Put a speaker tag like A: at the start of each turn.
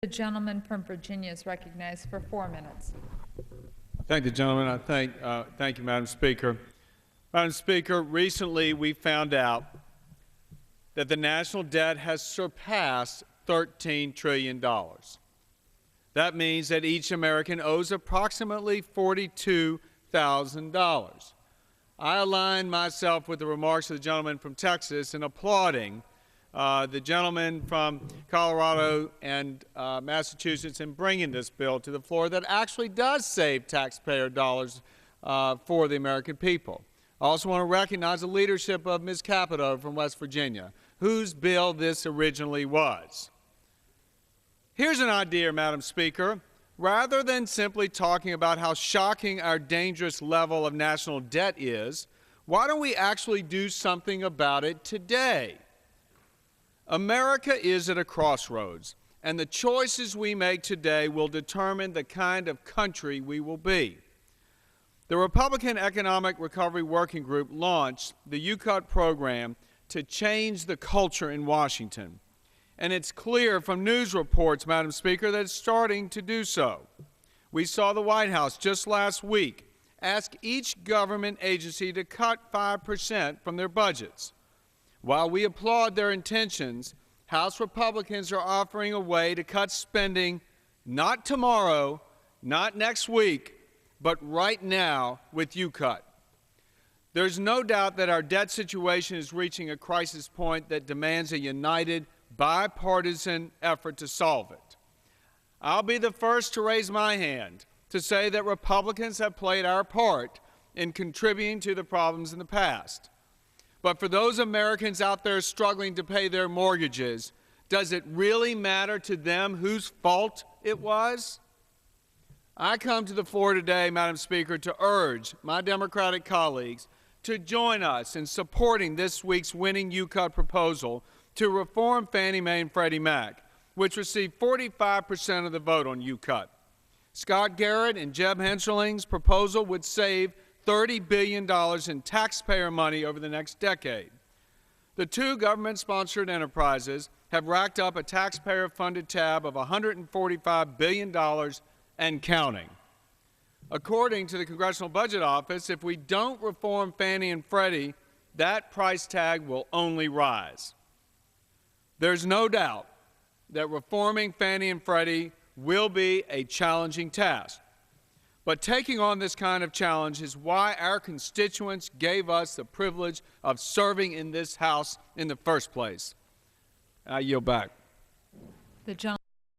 A: The gentleman from Virginia is recognized for 4 minutes.
B: Thank the gentleman. Thank you, Madam Speaker. Madam Speaker, recently we found out that the national debt has surpassed $13 trillion. That means that each American owes approximately $42,000. I align myself with the remarks of the gentleman from Texas in applauding the gentleman from Colorado and Massachusetts in bringing this bill to the floor that actually does save taxpayer dollars for the American people. I also want to recognize the leadership of Ms. Capito from West Virginia, whose bill this originally was. Here's an idea, Madam Speaker. Rather than simply talking about how shocking our dangerous level of national debt is, why don't we actually do something about it today? America is at a crossroads, and the choices we make today will determine the kind of country we will be. The Republican Economic Recovery Working Group launched the UCUT program to change the culture in Washington. And it's clear from news reports, Madam Speaker, that it's starting to do so. We saw the White House just last week ask each government agency to cut 5% from their budgets. While we applaud their intentions, House Republicans are offering a way to cut spending not tomorrow, not next week, but right now with UCUT. There's no doubt that our debt situation is reaching a crisis point that demands a united, bipartisan effort to solve it. I'll be the first to raise my hand to say that Republicans have played our part in contributing to the problems in the past. But for those Americans out there struggling to pay their mortgages, does it really matter to them whose fault it was? I come to the floor today, Madam Speaker, to urge my Democratic colleagues to join us in supporting this week's winning UCUT proposal to reform Fannie Mae and Freddie Mac, which received 45% of the vote on UCUT. Scott Garrett and Jeb Hensarling's proposal would save $30 billion in taxpayer money over the next decade. The two government-sponsored enterprises have racked up a taxpayer-funded tab of $145 billion and counting. According to the Congressional Budget Office, if we don't reform Fannie and Freddie, that price tag will only rise. There's no doubt that reforming Fannie and Freddie will be a challenging task. But taking on this kind of challenge is why our constituents gave us the privilege of serving in this House in the first place. I yield back.
A: The gentleman